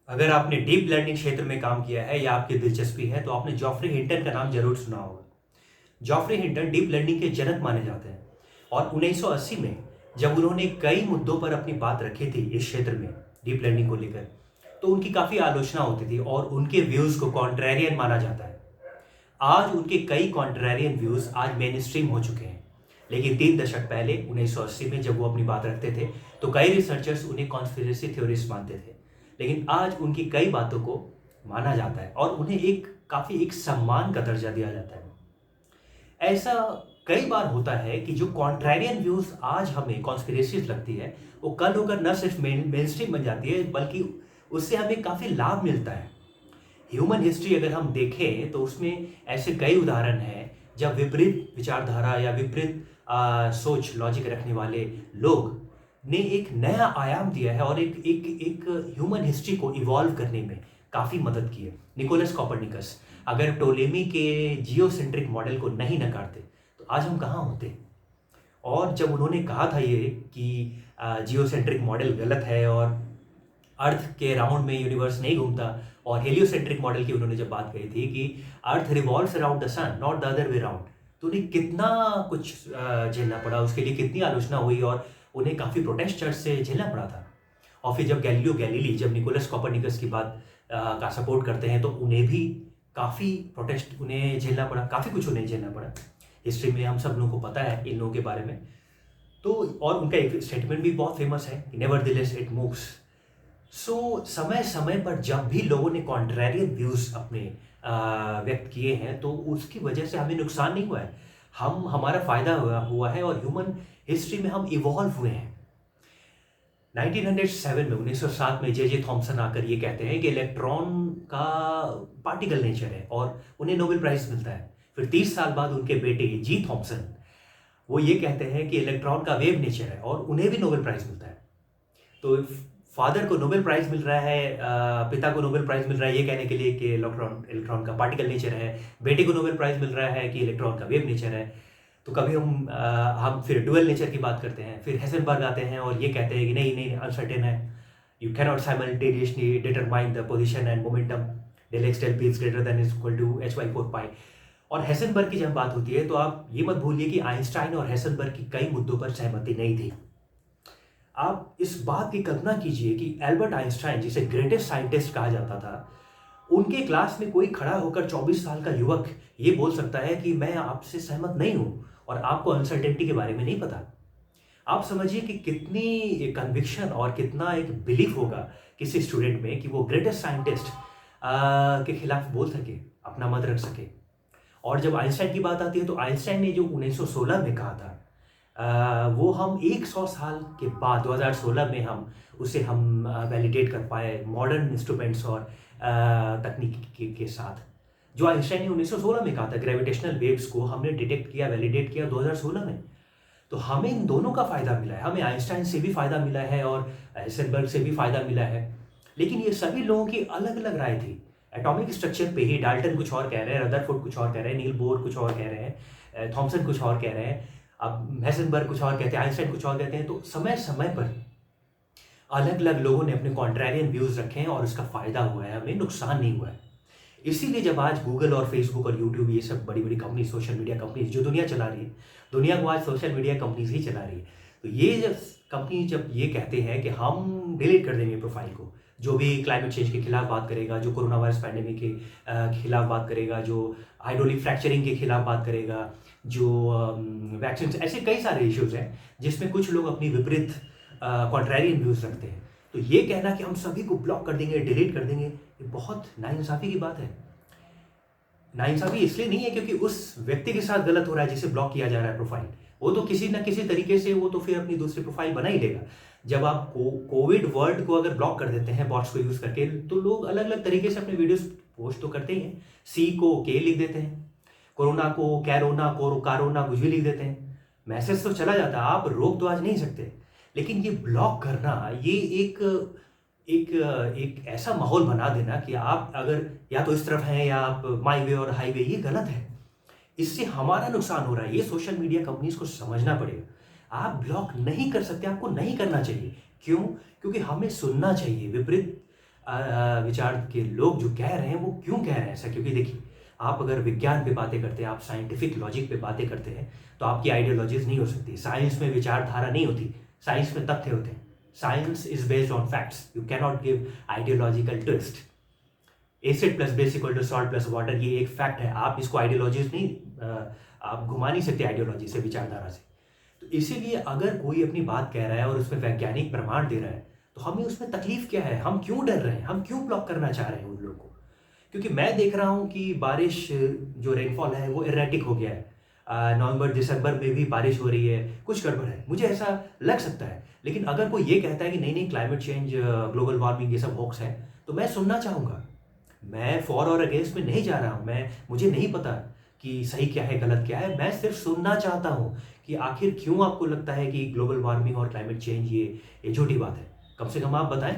अगर आपने deep learning क्षेत्र में काम किया है या आपकी दिलचस्पी है तो आपने जॉफ्री हिंटन का नाम जरूर सुना होगा। जॉफ्री हिंटन डीप लर्निंग के जनक माने जाते हैं और 1980 में जब उन्होंने कई मुद्दों पर अपनी बात रखी थी इस क्षेत्र में डीप लर्निंग को लेकर, तो उनकी काफ़ी आलोचना होती थी और उनके व्यूज़ को कॉन्ट्रेरियन माना जाता है। आज उनके कई कॉन्ट्रेरियन व्यूज़ आज मेन स्ट्रीम हो चुके हैं, लेकिन 3 दशक पहले 1980 में जब वो अपनी बात रखते थे तो कई रिसर्चर्स उन्हें कॉन्स्पिरेसी थ्योरिस्ट मानते थे। लेकिन आज उनकी कई बातों को माना जाता है और उन्हें एक सम्मान का दर्जा दिया जाता है। ऐसा कई बार होता है कि जो कॉन्ट्रेरियन व्यूज आज हमें कॉन्स्पिरेसीज लगती है, वो कल होकर न सिर्फ मेन स्ट्रीम बन जाती है, बल्कि उससे हमें काफ़ी लाभ मिलता है। ह्यूमन हिस्ट्री अगर हम देखें तो उसमें ऐसे कई उदाहरण हैं जब विपरीत विचारधारा या विपरीत सोच लॉजिक रखने वाले लोग ने एक नया आयाम दिया है और एक एक एक ह्यूमन हिस्ट्री को इवॉल्व करने में काफ़ी मदद की है। निकोलस कॉपरनिकस अगर टोलेमी के जियोसेंट्रिक मॉडल को नहीं नकारते तो आज हम कहाँ होते। और जब उन्होंने कहा था ये कि जियोसेंट्रिक मॉडल गलत है और अर्थ के राउंड में यूनिवर्स नहीं घूमता, और हेलियोसेंट्रिक मॉडल की उन्होंने जब बात कही थी कि earth revolves around the sun not the other way round, तो उन्हें कितना कुछ झेलना पड़ा, उसके लिए कितनी आलोचना हुई और उन्हें काफ़ी प्रोटेस्ट चर्च से झेलना पड़ा था। और फिर जब गैलीलियो गैलीली जब निकोलस कॉपरनिकस की बात का सपोर्ट करते हैं तो उन्हें भी काफ़ी प्रोटेस्ट उन्हें झेलना पड़ा, काफ़ी कुछ उन्हें झेलना पड़ा। हिस्ट्री में हम सब लोगों को पता है इन लोगों के बारे में। तो और उनका एक स्टेटमेंट भी बहुत फेमस है, नेवरदलेस इट मूव्स। समय समय पर जब भी लोगों ने कॉन्ट्रेरियन व्यूज अपने व्यक्त किए हैं तो उसकी वजह से हमें नुकसान नहीं हुआ है, हम हमारा फायदा हुआ है और ह्यूमन हिस्ट्री में हम इवॉल्व हुए हैं। 1907 में 1907 में जे थॉमसन आकर ये कहते हैं कि इलेक्ट्रॉन का पार्टिकल नेचर है और उन्हें नोबेल प्राइज मिलता है। फिर 30 साल बाद उनके बेटे जी थॉमसन वो ये कहते हैं कि इलेक्ट्रॉन का वेव नेचर है और उन्हें भी नोबेल प्राइज मिलता है। तो फादर को नोबेल प्राइज मिल रहा है, पिता को नोबेल प्राइज मिल रहा है ये कहने के लिए कि इलेक्ट्रॉन इलेक्ट्रॉन का पार्टिकल नेचर है, बेटे को नोबेल प्राइज मिल रहा है कि इलेक्ट्रॉन का वेव नेचर है। तो कभी हम फिर डुअल नेचर की बात करते हैं, फिर हेसेनबर्ग आते हैं और ये कहते हैं कि नहीं नहीं अनसर्टेन है, you can not simultaneously determine the position and momentum, del x del p is greater than is equal to h by four pi. और हेसेनबर्ग की जब बात होती है तो आप ये मत भूलिए कि आइंस्टाइन और हेसेनबर्ग की कई मुद्दों पर सहमति नहीं थी। आप इस बात की कल्पना कीजिए कि एल्बर्ट आइंस्टाइन जिसे ग्रेटेस्ट साइंटिस्ट कहा जाता था, उनके क्लास में कोई खड़ा होकर 24 साल का युवक ये बोल सकता है कि मैं आपसे सहमत नहीं हूं और आपको अनसर्टेनिटी के बारे में नहीं पता। आप समझिए कि कितनी कन्विक्शन और कितना एक बिलीफ होगा किसी स्टूडेंट में कि वो ग्रेटेस्ट साइंटिस्ट के खिलाफ बोल सके, अपना मत रख सके। और जब आइंस्टाइन की बात आती है तो आइंस्टाइन ने जो 1916 में कहा था, वो हम 100 साल के बाद 2016 में हम वैलिडेट कर पाए मॉडर्न इंस्ट्रूमेंट्स और तकनीक के साथ। जो आइंस्टाइन ने 1916 में कहा था, ग्रेविटेशनल वेव्स को हमने डिटेक्ट किया, वैलिडेट किया 2016 में। तो हमें इन दोनों का फ़ायदा मिला है, हमें आइंस्टाइन से भी फ़ायदा मिला है और हाइसेनबर्ग से भी फ़ायदा मिला है। लेकिन ये सभी लोगों की अलग अलग राय थी। एटॉमिक स्ट्रक्चर पे ही डाल्टन कुछ और कह रहे हैं, रदरफोर्ड कुछ और कह रहे हैं, नील बोर कुछ और कह रहे हैं, थॉमसन कुछ और कह रहे हैं, अब हेसेनबर्ग कुछ और कहते हैं, आइंस्टाइन कुछ और कहते हैं। तो समय समय पर अलग अलग लोगों ने अपने कॉन्ट्रेरियन व्यूज़ रखे हैं और उसका फ़ायदा हुआ है, हमें नुकसान नहीं हुआ है। इसीलिए जब आज गूगल और फेसबुक और यूट्यूब ये सब बड़ी बड़ी कंपनी, सोशल मीडिया कंपनीज जो दुनिया चला रही है, दुनिया को आज सोशल मीडिया कंपनीज ही चला रही है। तो ये जब कंपनी जब ये कहते हैं कि हम डिलीट कर देंगे प्रोफाइल को, जो भी क्लाइमेट चेंज के खिलाफ बात करेगा, जो कोरोना वायरस पैंडेमिक के खिलाफ बात करेगा, जो हाइड्रोलिक फ्रैक्चरिंग के खिलाफ बात करेगा, जो वैक्सीन, ऐसे कई सारे इश्यूज हैं जिसमें कुछ लोग अपनी विपरीत कॉन्ट्रेरियन व्यूज रखते हैं। तो ये कहना कि हम सभी को ब्लॉक कर देंगे, डिलीट कर देंगे, ये बहुत नाइंसाफ़ी की बात है। नाइंसाफ़ी इसलिए नहीं है क्योंकि उस व्यक्ति के साथ गलत हो रहा है जिसे ब्लॉक किया जा रहा है प्रोफाइल, वो तो किसी न किसी तरीके से वो तो फिर अपनी दूसरी प्रोफाइल बना ही लेगा। जब आप कोविड वर्ड को अगर ब्लॉक कर देते हैं बॉट्स को यूज़ करके, तो लोग अलग अलग तरीके से अपने वीडियोस पोस्ट तो करते ही हैं। सी को के लिख देते हैं, कोरोना को कैरोना, कारोना कुछ भी लिख देते हैं, मैसेज तो चला जाता है, आप रोक तो आज नहीं सकते। लेकिन ये ब्लॉक करना, ये एक एक एक ऐसा माहौल बना देना कि आप अगर या तो इस तरफ हैं या आप माई वे और हाईवे, ये गलत है। इससे हमारा नुकसान हो रहा है, ये सोशल मीडिया कंपनीज को समझना पड़ेगा। आप ब्लॉक नहीं कर सकते, आपको नहीं करना चाहिए। क्यों? क्योंकि हमें सुनना चाहिए विपरीत विचार के लोग जो कह रहे हैं वो क्यों कह रहे हैं ऐसा, क्योंकि देखिए आप अगर विज्ञान पे बातें करते हैं, आप साइंटिफिक लॉजिक पे बातें करते हैं, तो आपकी आइडियोलॉजीज नहीं हो सकती। साइंस में विचारधारा नहीं होती, साइंस में तथ्य होते हैं। Science is based on facts, you cannot give ideological twist. Acid plus base equal to salt plus water, ये एक फैक्ट है, आप इसको आइडियोलॉजीज नहीं आप घुमा नहीं सकते आइडियोलॉजी से, विचारधारा से। तो इसीलिए अगर कोई अपनी बात कह रहा है और उसमें वैज्ञानिक प्रमाण दे रहा है, तो हमें उसमें तकलीफ क्या है, हम क्यों डर रहे हैं, हम क्यों ब्लॉक करना चाह रहे हैं उन लोगों को। क्योंकि मैं देख रहा हूँ कि बारिश जो रेनफॉल है वो इरेटिक हो गया है। नवंबर दिसंबर में भी बारिश हो रही है, कुछ गड़बड़ है, मुझे ऐसा लग सकता है। लेकिन अगर कोई ये कहता है कि नहीं नहीं क्लाइमेट चेंज, ग्लोबल वार्मिंग ये सब होक्स है, तो मैं सुनना चाहूँगा। मैं फॉर और अगेंस्ट में नहीं जा रहा हूँ, मुझे नहीं पता कि सही क्या है गलत क्या है, मैं सिर्फ सुनना चाहता हूँ कि आखिर क्यों आपको लगता है कि ग्लोबल वार्मिंग और क्लाइमेट चेंज ये झूठी बात है। कम से कम आप बताएं,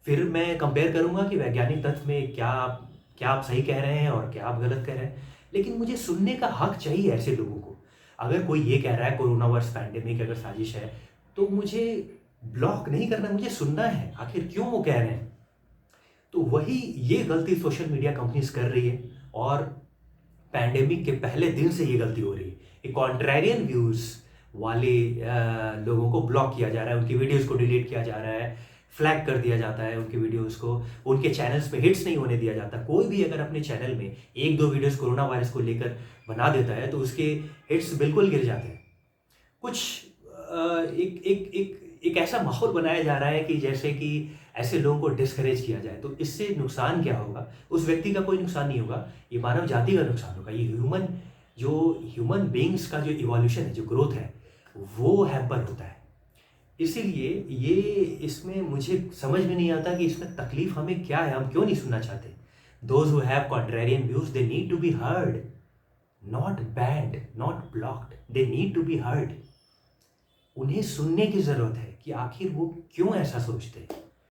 फिर मैं कंपेयर करूंगा कि वैज्ञानिक तथ्य में क्या आप सही कह रहे हैं और क्या आप गलत कह रहे हैं। लेकिन मुझे सुनने का हक चाहिए ऐसे लोगों को। अगर कोई ये कह रहा है कोरोना वायरस पैंडेमिक अगर साजिश है, तो मुझे ब्लॉक नहीं करना, मुझे सुनना है आखिर क्यों वो कह रहे हैं। तो वही ये गलती सोशल मीडिया कंपनीज कर रही है, और पैंडेमिक के पहले दिन से ये गलती हो रही है। एक कॉन्ट्रेरियन व्यूज वाले लोगों को ब्लॉक किया जा रहा है, उनकी वीडियोस को डिलीट किया जा रहा है, फ्लैग कर दिया जाता है उनके वीडियोस को, उनके चैनल्स पे हिट्स नहीं होने दिया जाता। कोई भी अगर अपने चैनल में एक दो वीडियोस कोरोना वायरस को लेकर बना देता है, तो उसके हिट्स बिल्कुल गिर जाते हैं। कुछ एक एक एक एक ऐसा माहौल बनाया जा रहा है कि जैसे कि ऐसे लोगों को डिस्करेज किया जाए। तो इससे नुकसान क्या होगा, उस व्यक्ति का कोई नुकसान नहीं होगा, ये मानव जाति का नुकसान होगा। ये ह्यूमन बीइंग्स का जो इवोल्यूशन है, जो ग्रोथ है, वो हैम्पर होता है। इसीलिए ये इसमें मुझे समझ में नहीं आता कि इसमें तकलीफ हमें क्या है, हम क्यों नहीं सुनना चाहते। Those who have contrarian views, they need to be heard, not banned, not blocked, they need to be heard. उन्हें सुनने की जरूरत है कि आखिर वो क्यों ऐसा सोचते हैं।